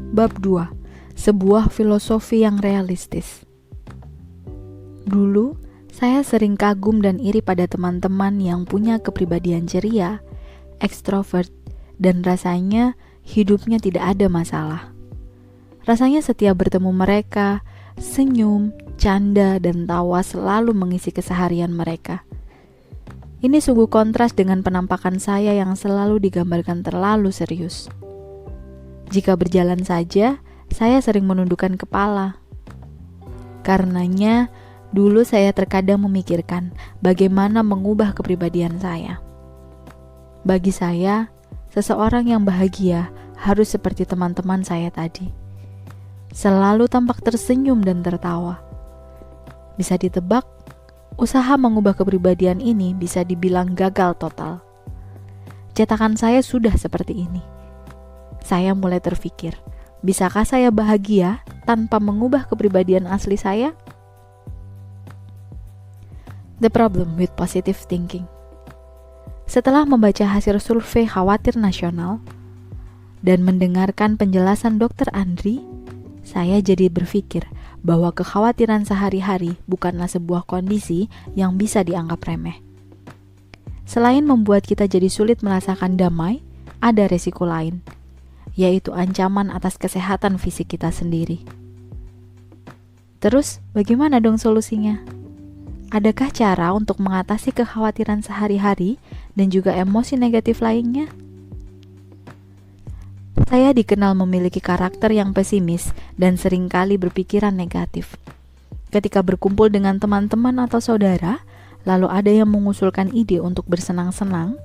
Bab 2. Sebuah filosofi yang realistis. Dulu, saya sering kagum dan iri pada teman-teman yang punya kepribadian ceria, ekstrovert, dan rasanya hidupnya tidak ada masalah. Rasanya setiap bertemu mereka, senyum, canda, dan tawa selalu mengisi keseharian mereka. Ini sungguh kontras dengan penampakan saya yang selalu digambarkan terlalu serius. Jika berjalan saja, saya sering menundukkan kepala. Karenanya, dulu saya terkadang memikirkan bagaimana mengubah kepribadian saya. Bagi saya, seseorang yang bahagia harus seperti teman-teman saya tadi. Selalu tampak tersenyum dan tertawa. Bisa ditebak, usaha mengubah kepribadian ini bisa dibilang gagal total. Cetakan saya sudah seperti ini. Saya mulai terpikir, bisakah saya bahagia tanpa mengubah kepribadian asli saya? The problem with positive thinking. Setelah membaca hasil survei khawatir nasional dan mendengarkan penjelasan Dr. Andri, saya jadi berpikir bahwa kekhawatiran sehari-hari bukanlah sebuah kondisi yang bisa dianggap remeh. Selain membuat kita jadi sulit merasakan damai, ada resiko lain, yaitu ancaman atas kesehatan fisik kita sendiri. Terus, bagaimana dong solusinya? Adakah cara untuk mengatasi kekhawatiran sehari-hari dan juga emosi negatif lainnya? Saya dikenal memiliki karakter yang pesimis dan seringkali berpikiran negatif. Ketika berkumpul dengan teman-teman atau saudara, lalu ada yang mengusulkan ide untuk bersenang-senang,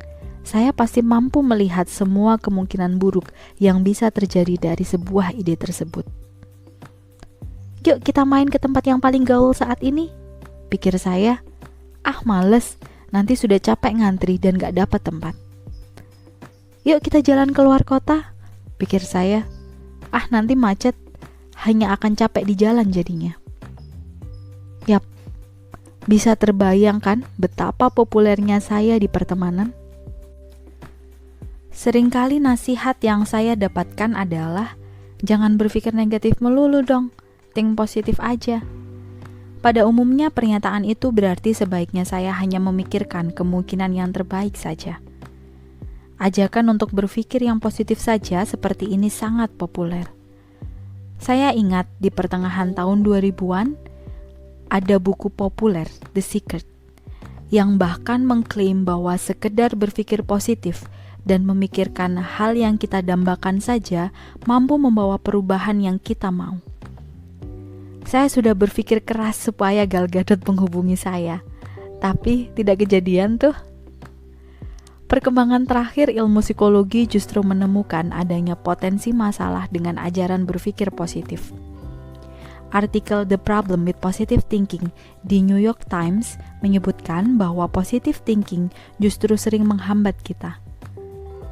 saya pasti mampu melihat semua kemungkinan buruk yang bisa terjadi dari sebuah ide tersebut. Yuk kita main ke tempat yang paling gaul saat ini, pikir saya. Males, nanti sudah capek ngantri dan gak dapat tempat. Yuk kita jalan keluar kota, pikir saya. Nanti macet, hanya akan capek di jalan jadinya. Yap, bisa terbayangkan betapa populernya saya di pertemanan. Seringkali nasihat yang saya dapatkan adalah, jangan berpikir negatif melulu dong, think positif aja. Pada umumnya pernyataan itu berarti sebaiknya saya hanya memikirkan kemungkinan yang terbaik saja. Ajakan untuk berpikir yang positif saja seperti ini sangat populer. Saya ingat di pertengahan tahun 2000-an, ada buku populer, The Secret, yang bahkan mengklaim bahwa sekedar berpikir positif dan memikirkan hal yang kita dambakan saja mampu membawa perubahan yang kita mau. Saya sudah berpikir keras supaya Gal Gadot menghubungi saya, tapi tidak kejadian tuh. Perkembangan terakhir ilmu psikologi justru menemukan adanya potensi masalah dengan ajaran berpikir positif. Artikel The Problem with Positive Thinking di New York Times menyebutkan bahwa positive thinking justru sering menghambat kita.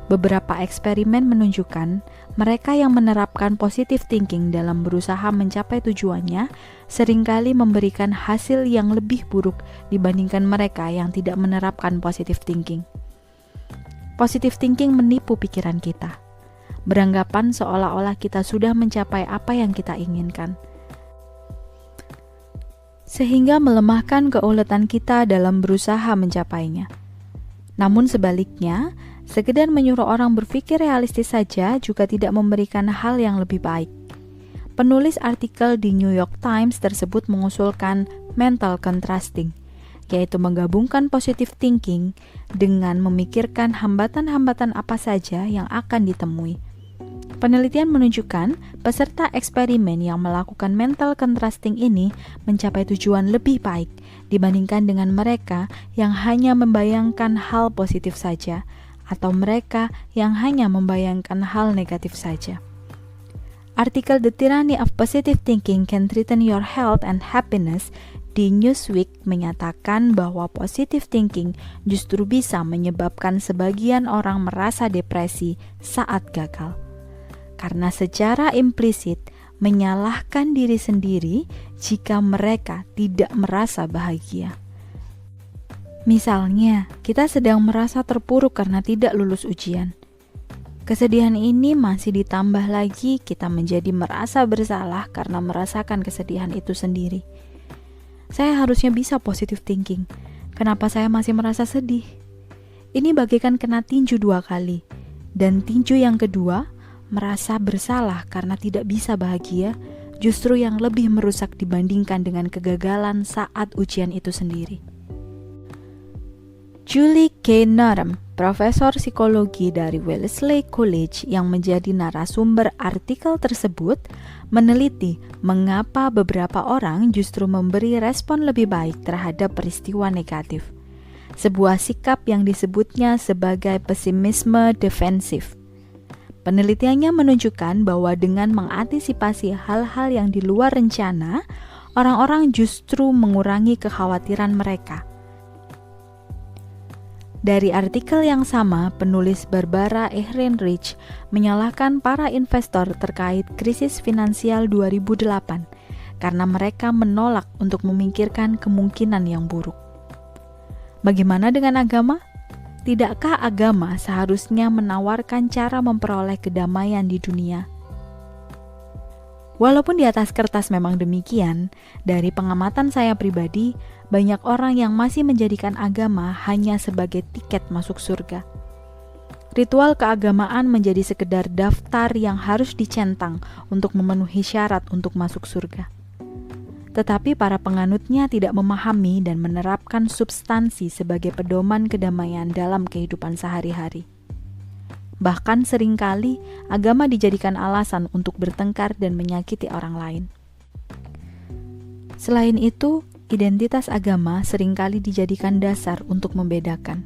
Beberapa eksperimen menunjukkan mereka yang menerapkan positive thinking dalam berusaha mencapai tujuannya seringkali memberikan hasil yang lebih buruk dibandingkan mereka yang tidak menerapkan positive thinking. Positive thinking menipu pikiran kita, beranggapan seolah-olah kita sudah mencapai apa yang kita inginkan, sehingga melemahkan keuletan kita dalam berusaha mencapainya. Namun sebaliknya, sekedar menyuruh orang berpikir realistis saja juga tidak memberikan hal yang lebih baik. Penulis artikel di New York Times tersebut mengusulkan mental contrasting, yaitu menggabungkan positive thinking dengan memikirkan hambatan-hambatan apa saja yang akan ditemui. Penelitian menunjukkan peserta eksperimen yang melakukan mental contrasting ini mencapai tujuan lebih baik dibandingkan dengan mereka yang hanya membayangkan hal positif saja atau mereka yang hanya membayangkan hal negatif saja. Artikel The Tyranny of Positive Thinking Can Threaten Your Health and Happiness di Newsweek menyatakan bahwa positive thinking justru bisa menyebabkan sebagian orang merasa depresi saat gagal, karena secara implisit menyalahkan diri sendiri jika mereka tidak merasa bahagia. Misalnya, kita sedang merasa terpuruk karena tidak lulus ujian. Kesedihan ini masih ditambah lagi kita menjadi merasa bersalah karena merasakan kesedihan itu sendiri. Saya harusnya bisa positive thinking. Kenapa saya masih merasa sedih? Ini bagaikan kena tinju 2 kali. Dan tinju yang kedua, merasa bersalah karena tidak bisa bahagia, justru yang lebih merusak dibandingkan dengan kegagalan saat ujian itu sendiri. Julie K. Nuttall, profesor psikologi dari Wellesley College yang menjadi narasumber artikel tersebut, meneliti mengapa beberapa orang justru memberi respon lebih baik terhadap peristiwa negatif. Sebuah sikap yang disebutnya sebagai pesimisme defensif. Penelitiannya menunjukkan bahwa dengan mengantisipasi hal-hal yang di luar rencana, orang-orang justru mengurangi kekhawatiran mereka. Dari artikel yang sama, penulis Barbara Ehrenreich menyalahkan para investor terkait krisis finansial 2008 karena mereka menolak untuk memikirkan kemungkinan yang buruk. Bagaimana dengan agama? Tidakkah agama seharusnya menawarkan cara memperoleh kedamaian di dunia? Walaupun di atas kertas memang demikian, dari pengamatan saya pribadi, banyak orang yang masih menjadikan agama hanya sebagai tiket masuk surga. Ritual keagamaan menjadi sekedar daftar yang harus dicentang untuk memenuhi syarat untuk masuk surga. Tetapi para penganutnya tidak memahami dan menerapkan substansi sebagai pedoman kedamaian dalam kehidupan sehari-hari. Bahkan seringkali agama dijadikan alasan untuk bertengkar dan menyakiti orang lain. Selain itu, identitas agama seringkali dijadikan dasar untuk membedakan,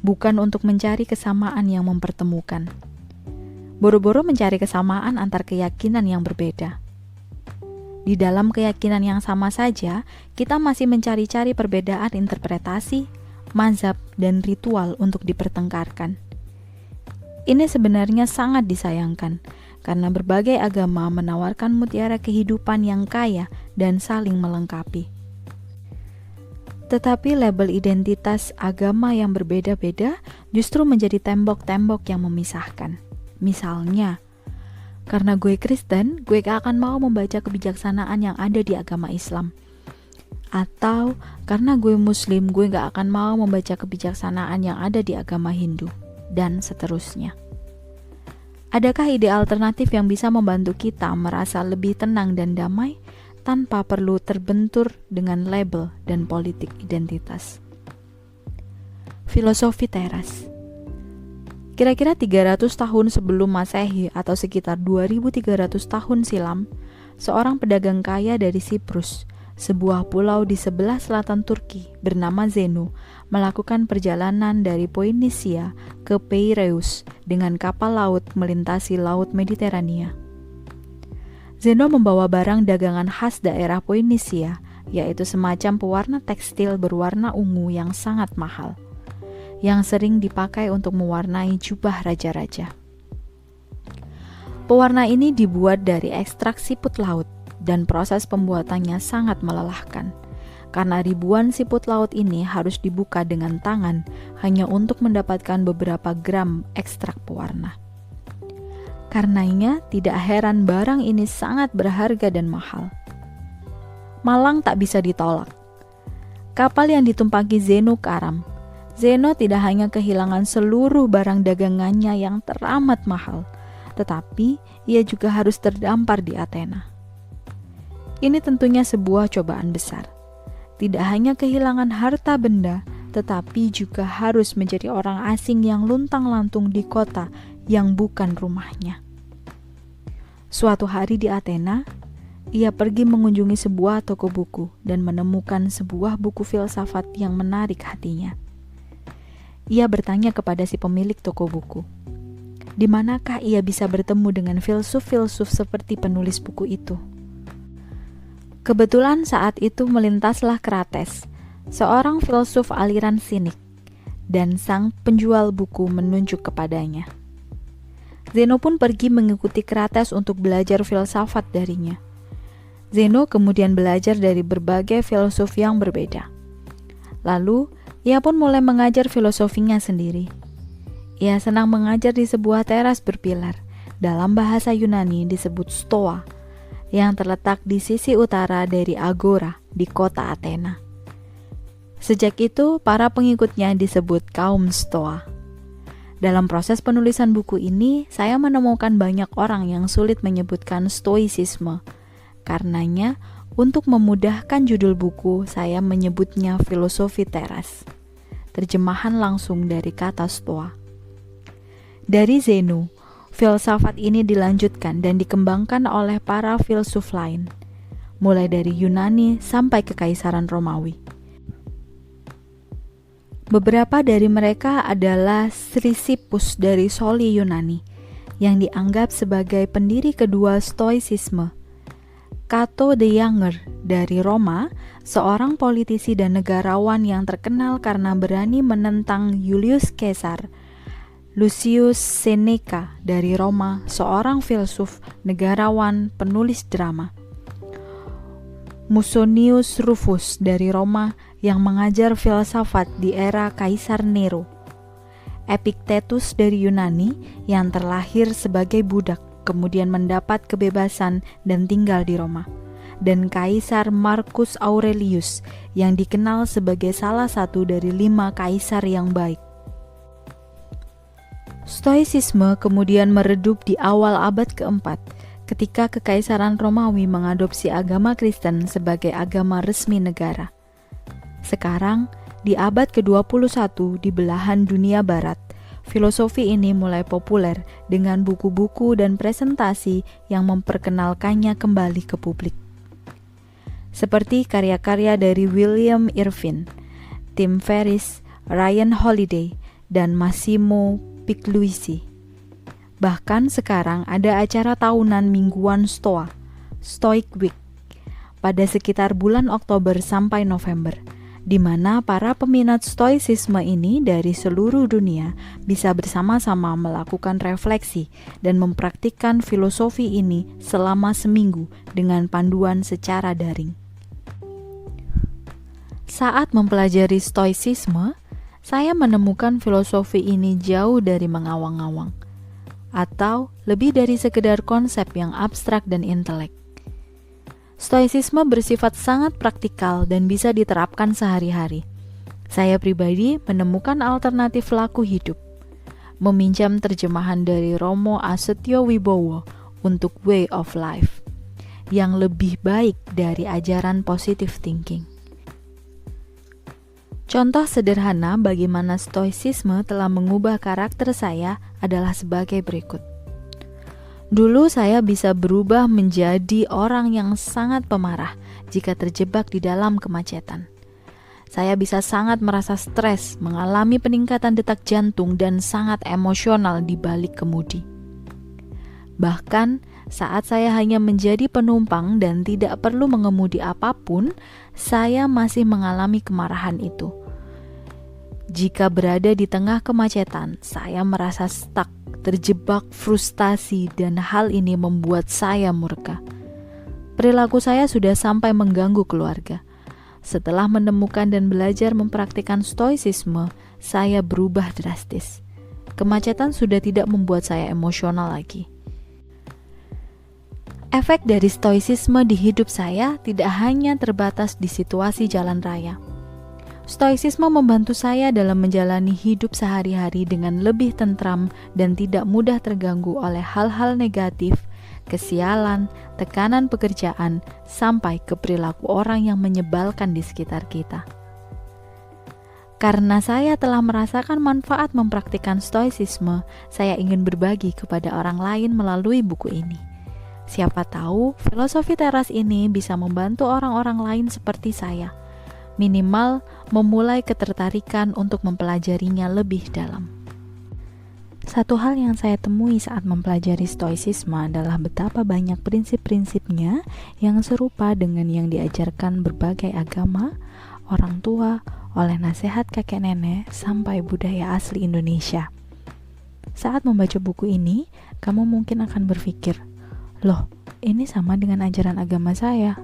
bukan untuk mencari kesamaan yang mempertemukan. Boro-boro mencari kesamaan antar keyakinan yang berbeda. Di dalam keyakinan yang sama saja, kita masih mencari-cari perbedaan interpretasi, mazhab, dan ritual untuk dipertengkarkan. Ini sebenarnya sangat disayangkan, karena berbagai agama menawarkan mutiara kehidupan yang kaya dan saling melengkapi. Tetapi label identitas agama yang berbeda-beda justru menjadi tembok-tembok yang memisahkan. Misalnya, karena gue Kristen, gue gak akan mau membaca kebijaksanaan yang ada di agama Islam. Atau, karena gue Muslim, gue gak akan mau membaca kebijaksanaan yang ada di agama Hindu. Dan seterusnya. Adakah ide alternatif yang bisa membantu kita merasa lebih tenang dan damai tanpa perlu terbentur dengan label dan politik identitas? Filosofi teras. Kira-kira 300 tahun sebelum Masehi atau sekitar 2300 tahun silam, seorang pedagang kaya dari Siprus, sebuah pulau di sebelah selatan Turki bernama Zeno, melakukan perjalanan dari Phoenicia ke Piraeus dengan kapal laut melintasi Laut Mediterania. Zeno membawa barang dagangan khas daerah Phoenicia, yaitu semacam pewarna tekstil berwarna ungu yang sangat mahal, yang sering dipakai untuk mewarnai jubah raja-raja. Pewarna ini dibuat dari ekstrak siput laut dan proses pembuatannya sangat melelahkan, karena ribuan siput laut ini harus dibuka dengan tangan hanya untuk mendapatkan beberapa gram ekstrak pewarna. Karenanya tidak heran barang ini sangat berharga dan mahal. Malang tak bisa ditolak. Kapal yang ditumpaki Zeno karam. Zeno tidak hanya kehilangan seluruh barang dagangannya yang teramat mahal, tetapi ia juga harus terdampar di Athena. Ini tentunya sebuah cobaan besar. Tidak hanya kehilangan harta benda, tetapi juga harus menjadi orang asing yang luntang-lantung di kota yang bukan rumahnya. Suatu hari di Athena, ia pergi mengunjungi sebuah toko buku dan menemukan sebuah buku filsafat yang menarik hatinya. Ia bertanya kepada si pemilik toko buku, di manakah ia bisa bertemu dengan filsuf-filsuf seperti penulis buku itu? Kebetulan saat itu melintaslah Krates, seorang filsuf aliran sinik, dan sang penjual buku menunjuk kepadanya. Zeno pun pergi mengikuti Krates untuk belajar filsafat darinya. Zeno kemudian belajar dari berbagai filsuf yang berbeda. Lalu, ia pun mulai mengajar filosofinya sendiri. Ia senang mengajar di sebuah teras berpilar, dalam bahasa Yunani disebut Stoa, yang terletak di sisi utara dari Agora di kota Athena. Sejak itu, para pengikutnya disebut kaum Stoa. Dalam proses penulisan buku ini, saya menemukan banyak orang yang sulit menyebutkan stoicisme. Karenanya, untuk memudahkan judul buku, saya menyebutnya filosofi teras. Terjemahan langsung dari kata Stoa. Dari Zeno, filsafat ini dilanjutkan dan dikembangkan oleh para filsuf lain, mulai dari Yunani sampai Kekaisaran Romawi. Beberapa dari mereka adalah Chrysippus dari Soli Yunani, yang dianggap sebagai pendiri kedua Stoicisme. Cato the Younger dari Roma, seorang politisi dan negarawan yang terkenal karena berani menentang Julius Caesar. Lucius Seneca dari Roma, seorang filsuf, negarawan, penulis drama. Musonius Rufus dari Roma yang mengajar filsafat di era Kaisar Nero. Epictetus dari Yunani yang terlahir sebagai budak, kemudian mendapat kebebasan dan tinggal di Roma. Dan Kaisar Marcus Aurelius yang dikenal sebagai salah satu dari 5 kaisar yang baik. Stoicisme kemudian meredup di awal abad keempat, ketika Kekaisaran Romawi mengadopsi agama Kristen sebagai agama resmi negara. Sekarang, di abad ke-21 di belahan dunia barat, filosofi ini mulai populer dengan buku-buku dan presentasi yang memperkenalkannya kembali ke publik. Seperti karya-karya dari William Irvine, Tim Ferriss, Ryan Holiday, dan Massimo Pigliucci. Bahkan sekarang ada acara tahunan mingguan Stoa, Stoic Week, pada sekitar bulan Oktober sampai November, di mana para peminat stoicisme ini dari seluruh dunia bisa bersama-sama melakukan refleksi dan mempraktikkan filosofi ini selama seminggu dengan panduan secara daring. Saat mempelajari stoicisme, saya menemukan filosofi ini jauh dari mengawang-awang, atau lebih dari sekedar konsep yang abstrak dan intelek. Stoicisme bersifat sangat praktikal dan bisa diterapkan sehari-hari. Saya pribadi menemukan alternatif laku hidup, meminjam terjemahan dari Romo Asetyo Wibowo untuk Way of Life, yang lebih baik dari ajaran positive thinking. Contoh sederhana bagaimana stoicisme telah mengubah karakter saya adalah sebagai berikut. Dulu saya bisa berubah menjadi orang yang sangat pemarah jika terjebak di dalam kemacetan. Saya bisa sangat merasa stres, mengalami peningkatan detak jantung dan sangat emosional di balik kemudi. Bahkan saat saya hanya menjadi penumpang dan tidak perlu mengemudi apapun, saya masih mengalami kemarahan itu. Jika berada di tengah kemacetan, saya merasa stuck, terjebak frustasi, dan hal ini membuat saya murka. Perilaku saya sudah sampai mengganggu keluarga. Setelah menemukan dan belajar mempraktikkan stoicisme, saya berubah drastis. Kemacetan sudah tidak membuat saya emosional lagi. Efek dari stoicisme di hidup saya tidak hanya terbatas di situasi jalan raya. Stoicisme membantu saya dalam menjalani hidup sehari-hari dengan lebih tentram dan tidak mudah terganggu oleh hal-hal negatif, kesialan, tekanan pekerjaan, sampai ke perilaku orang yang menyebalkan di sekitar kita. Karena saya telah merasakan manfaat mempraktikkan stoicisme, saya ingin berbagi kepada orang lain melalui buku ini. Siapa tahu filosofi teras ini bisa membantu orang-orang lain seperti saya, minimal memulai ketertarikan untuk mempelajarinya lebih dalam. Satu hal yang saya temui saat mempelajari stoicisme adalah betapa banyak prinsip-prinsipnya yang serupa dengan yang diajarkan berbagai agama, orang tua, oleh nasihat kakek nenek, sampai budaya asli Indonesia. Saat membaca buku ini, kamu mungkin akan berpikir, loh, ini sama dengan ajaran agama saya.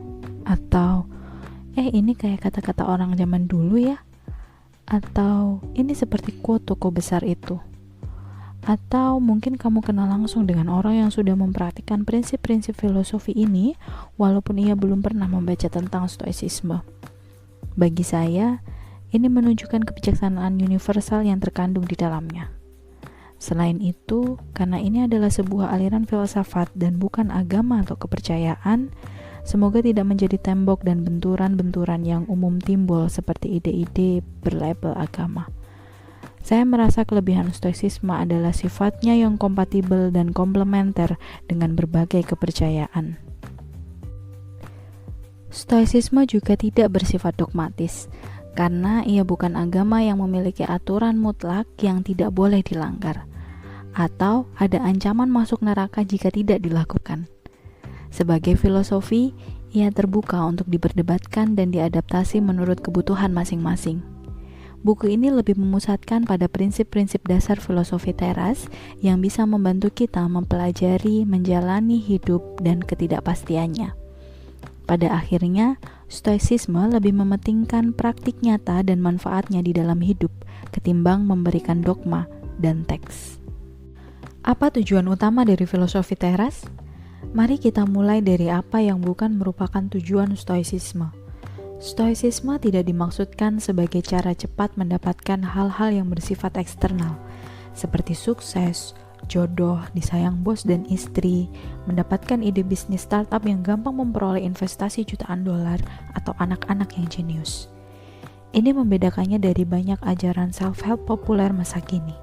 Atau, ini kayak kata-kata orang zaman dulu ya. Atau, ini seperti quote toko besar itu. Atau mungkin kamu kenal langsung dengan orang yang sudah mempraktikkan prinsip-prinsip filosofi ini walaupun ia belum pernah membaca tentang stoicisme. Bagi saya, ini menunjukkan kebijaksanaan universal yang terkandung di dalamnya. Selain itu, karena ini adalah sebuah aliran filsafat dan bukan agama atau kepercayaan, semoga tidak menjadi tembok dan benturan-benturan yang umum timbul seperti ide-ide berlabel agama. Saya merasa kelebihan stoicisme adalah sifatnya yang kompatibel dan komplementer dengan berbagai kepercayaan. Stoicisme juga tidak bersifat dogmatis, karena ia bukan agama yang memiliki aturan mutlak yang tidak boleh dilanggar, atau ada ancaman masuk neraka jika tidak dilakukan. Sebagai filosofi, ia terbuka untuk diperdebatkan dan diadaptasi menurut kebutuhan masing-masing. Buku ini lebih memusatkan pada prinsip-prinsip dasar filosofi teras yang bisa membantu kita mempelajari, menjalani hidup, dan ketidakpastiannya. Pada akhirnya, stoicisme lebih mementingkan praktik nyata dan manfaatnya di dalam hidup ketimbang memberikan dogma dan teks. Apa tujuan utama dari filosofi teras? Mari kita mulai dari apa yang bukan merupakan tujuan stoicisme. Stoicisme tidak dimaksudkan sebagai cara cepat mendapatkan hal-hal yang bersifat eksternal, seperti sukses, jodoh, disayang bos dan istri, mendapatkan ide bisnis startup yang gampang memperoleh investasi jutaan dolar, atau anak-anak yang jenius. Ini membedakannya dari banyak ajaran self-help populer masa kini.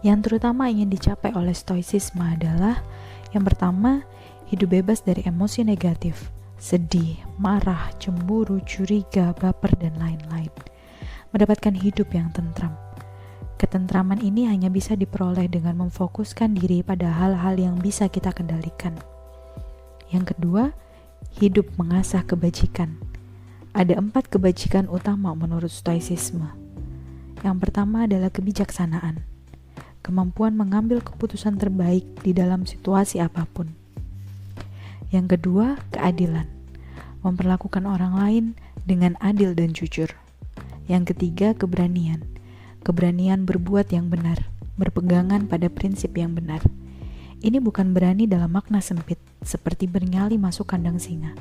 Yang terutama ingin dicapai oleh stoicisme adalah, yang pertama, hidup bebas dari emosi negatif, sedih, marah, cemburu, curiga, baper, dan lain-lain. Mendapatkan hidup yang tentram. Ketentraman ini hanya bisa diperoleh dengan memfokuskan diri pada hal-hal yang bisa kita kendalikan. Yang kedua, hidup mengasah kebajikan. Ada 4 kebajikan utama menurut stoicisme. Yang pertama adalah kebijaksanaan. Kemampuan mengambil keputusan terbaik di dalam situasi apapun. Yang kedua, keadilan. Memperlakukan orang lain dengan adil dan jujur. Yang ketiga, keberanian. Keberanian berbuat yang benar, berpegangan pada prinsip yang benar. Ini bukan berani dalam makna sempit, seperti bernyali masuk kandang singa.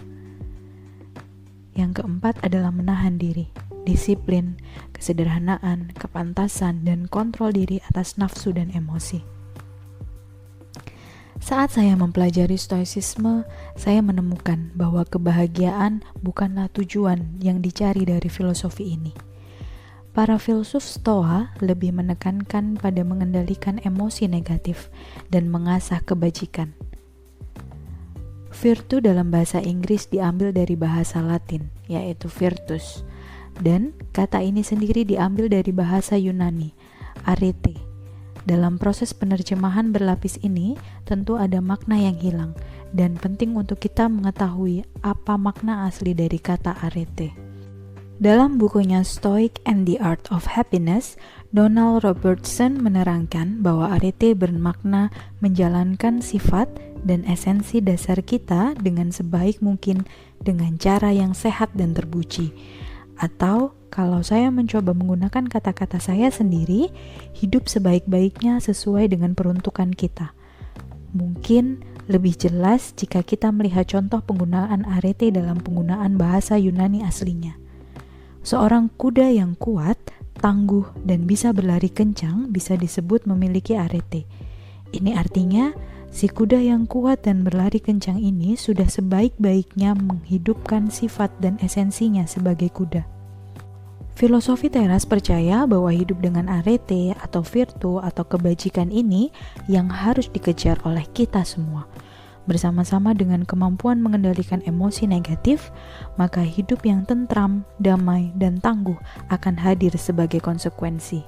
Yang keempat adalah menahan diri, disiplin, kesederhanaan, kepantasan, dan kontrol diri atas nafsu dan emosi. Saat saya mempelajari stoicisme, saya menemukan bahwa kebahagiaan bukanlah tujuan yang dicari dari filosofi ini. Para filsuf Stoa lebih menekankan pada mengendalikan emosi negatif dan mengasah kebajikan. Virtu dalam bahasa Inggris diambil dari bahasa Latin, yaitu virtus, dan kata ini sendiri diambil dari bahasa Yunani, arete. Dalam proses penerjemahan berlapis ini, tentu ada makna yang hilang, dan penting untuk kita mengetahui apa makna asli dari kata arete. Dalam bukunya Stoic and the Art of Happiness, Donald Robertson menerangkan bahwa arete bermakna menjalankan sifat dan esensi dasar kita dengan sebaik mungkin dengan cara yang sehat dan terpuji. Atau kalau saya mencoba menggunakan kata-kata saya sendiri, hidup sebaik-baiknya sesuai dengan peruntukan kita. Mungkin lebih jelas jika kita melihat contoh penggunaan arete dalam penggunaan bahasa Yunani aslinya. Seorang kuda yang kuat, tangguh, dan bisa berlari kencang bisa disebut memiliki arete. Ini artinya, si kuda yang kuat dan berlari kencang ini sudah sebaik-baiknya menghidupkan sifat dan esensinya sebagai kuda. Filosofi teras percaya bahwa hidup dengan arete atau virtu atau kebajikan ini yang harus dikejar oleh kita semua. Bersama-sama dengan kemampuan mengendalikan emosi negatif, maka hidup yang tentram, damai, dan tangguh akan hadir sebagai konsekuensi.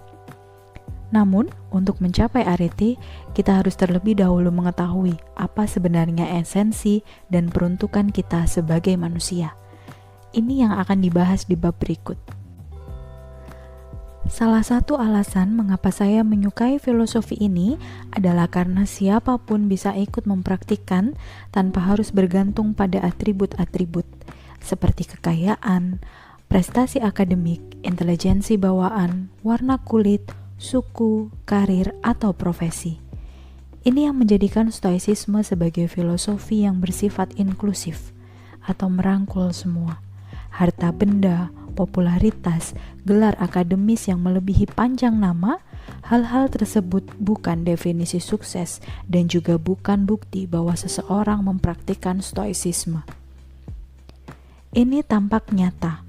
Namun, untuk mencapai arete, kita harus terlebih dahulu mengetahui apa sebenarnya esensi dan peruntukan kita sebagai manusia. Ini yang akan dibahas di bab berikut. Salah satu alasan mengapa saya menyukai filosofi ini adalah karena siapapun bisa ikut mempraktikkan tanpa harus bergantung pada atribut-atribut seperti kekayaan, prestasi akademik, intelijensi bawaan, warna kulit, suku, karir, atau profesi. Ini yang menjadikan Stoicisme sebagai filosofi yang bersifat inklusif atau merangkul semua. Harta benda, popularitas, gelar akademis yang melebihi panjang nama, hal-hal tersebut bukan definisi sukses dan juga bukan bukti bahwa seseorang mempraktikkan Stoicisme. Ini tampak nyata.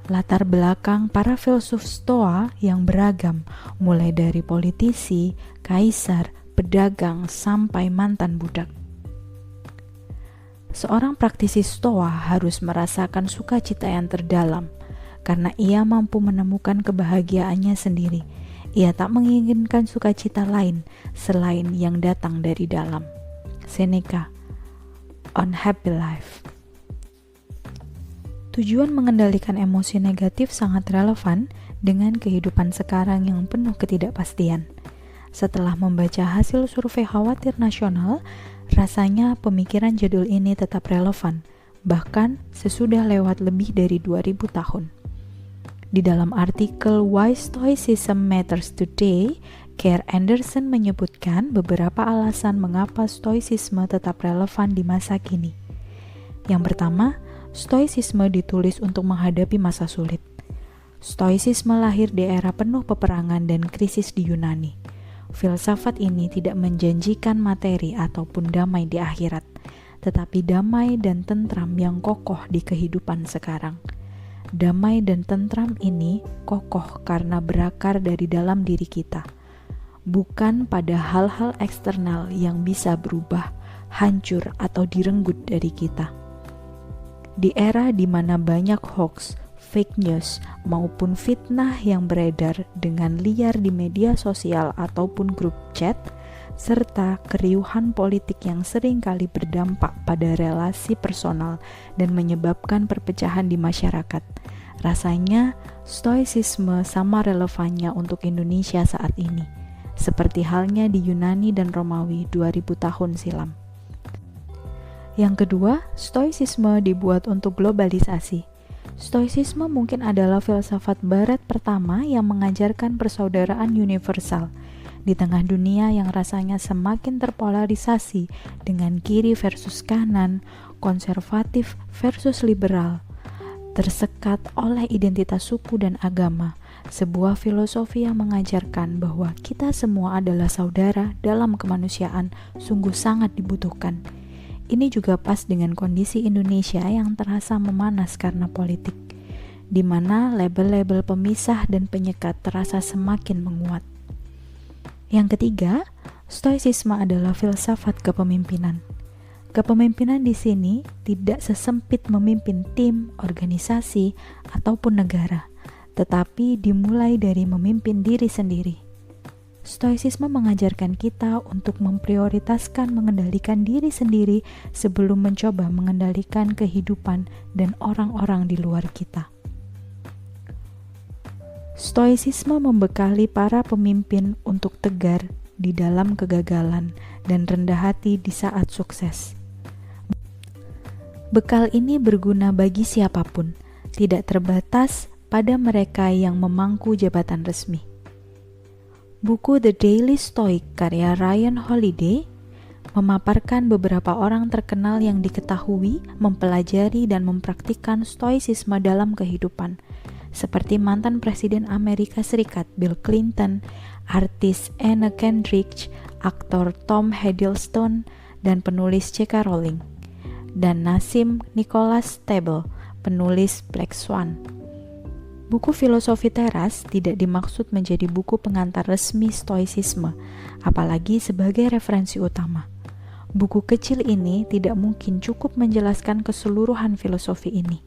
Latar belakang para filsuf Stoa yang beragam, mulai dari politisi, kaisar, pedagang, sampai mantan budak. Seorang praktisi Stoa harus merasakan sukacita yang terdalam, karena ia mampu menemukan kebahagiaannya sendiri. Ia tak menginginkan sukacita lain selain yang datang dari dalam. Seneca, Unhappy Life. Tujuan mengendalikan emosi negatif sangat relevan dengan kehidupan sekarang yang penuh ketidakpastian. Setelah membaca hasil survei khawatir nasional, rasanya pemikiran judul ini tetap relevan, bahkan sesudah lewat lebih dari 2000 tahun. Di dalam artikel Why Stoicism Matters Today, Kerr Anderson menyebutkan beberapa alasan mengapa Stoicisme tetap relevan di masa kini. Yang pertama, Stoicisme ditulis untuk menghadapi masa sulit. Stoicisme lahir di era penuh peperangan dan krisis di Yunani. Filsafat ini tidak menjanjikan materi ataupun damai di akhirat, tetapi damai dan tentram yang kokoh di kehidupan sekarang. Damai dan tentram ini kokoh karena berakar dari dalam diri kita, bukan pada hal-hal eksternal yang bisa berubah, hancur, atau direnggut dari kita. Di era di mana banyak hoax, fake news, maupun fitnah yang beredar dengan liar di media sosial ataupun grup chat, serta keriuhan politik yang sering kali berdampak pada relasi personal dan menyebabkan perpecahan di masyarakat, rasanya Stoicisme sama relevannya untuk Indonesia saat ini, seperti halnya di Yunani dan Romawi 2000 tahun silam. Yang kedua, Stoicisme dibuat untuk globalisasi. Stoicisme mungkin adalah filsafat barat pertama yang mengajarkan persaudaraan universal di tengah dunia yang rasanya semakin terpolarisasi dengan kiri versus kanan, konservatif versus liberal, tersekat oleh identitas suku dan agama. Sebuah filosofi yang mengajarkan bahwa kita semua adalah saudara dalam kemanusiaan sungguh sangat dibutuhkan. Ini juga pas dengan kondisi Indonesia yang terasa memanas karena politik, di mana label-label pemisah dan penyekat terasa semakin menguat. Yang ketiga, Stoicisme adalah filsafat kepemimpinan. Kepemimpinan di sini tidak sesempit memimpin tim, organisasi, ataupun negara, tetapi dimulai dari memimpin diri sendiri. Stoicisme mengajarkan kita untuk memprioritaskan mengendalikan diri sendiri sebelum mencoba mengendalikan kehidupan dan orang-orang di luar kita. Stoicisme membekali para pemimpin untuk tegar di dalam kegagalan dan rendah hati di saat sukses. Bekal ini berguna bagi siapapun, tidak terbatas pada mereka yang memangku jabatan resmi. Buku The Daily Stoic karya Ryan Holiday memaparkan beberapa orang terkenal yang diketahui mempelajari dan mempraktikkan Stoicisme dalam kehidupan, seperti mantan Presiden Amerika Serikat Bill Clinton, artis Anna Kendrick, aktor Tom Hiddleston, dan penulis J.K. Rowling, dan Nassim Nicholas Taleb, penulis Black Swan. Buku Filosofi Teras tidak dimaksud menjadi buku pengantar resmi Stoicisme, apalagi sebagai referensi utama. Buku kecil ini tidak mungkin cukup menjelaskan keseluruhan filosofi ini.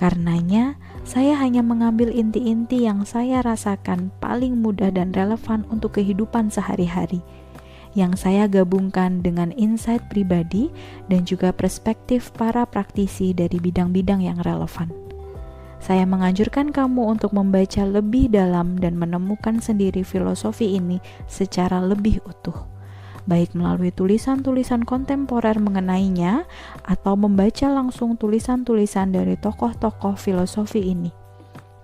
Karenanya, saya hanya mengambil inti-inti yang saya rasakan paling mudah dan relevan untuk kehidupan sehari-hari, yang saya gabungkan dengan insight pribadi dan juga perspektif para praktisi dari bidang-bidang yang relevan. Saya menganjurkan kamu untuk membaca lebih dalam dan menemukan sendiri filosofi ini secara lebih utuh, baik melalui tulisan-tulisan kontemporer mengenainya atau membaca langsung tulisan-tulisan dari tokoh-tokoh filosofi ini.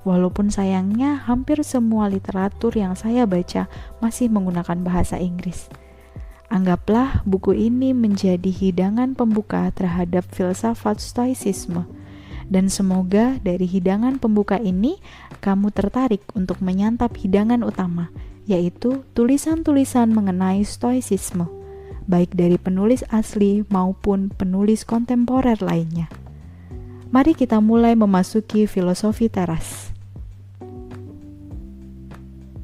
Walaupun sayangnya hampir semua literatur yang saya baca masih menggunakan bahasa Inggris. Anggaplah buku ini menjadi hidangan pembuka terhadap filsafat Stoicisme. Dan semoga dari hidangan pembuka ini kamu tertarik untuk menyantap hidangan utama, yaitu tulisan-tulisan mengenai Stoicisme, baik dari penulis asli maupun penulis kontemporer lainnya. Mari kita mulai memasuki filosofi teras.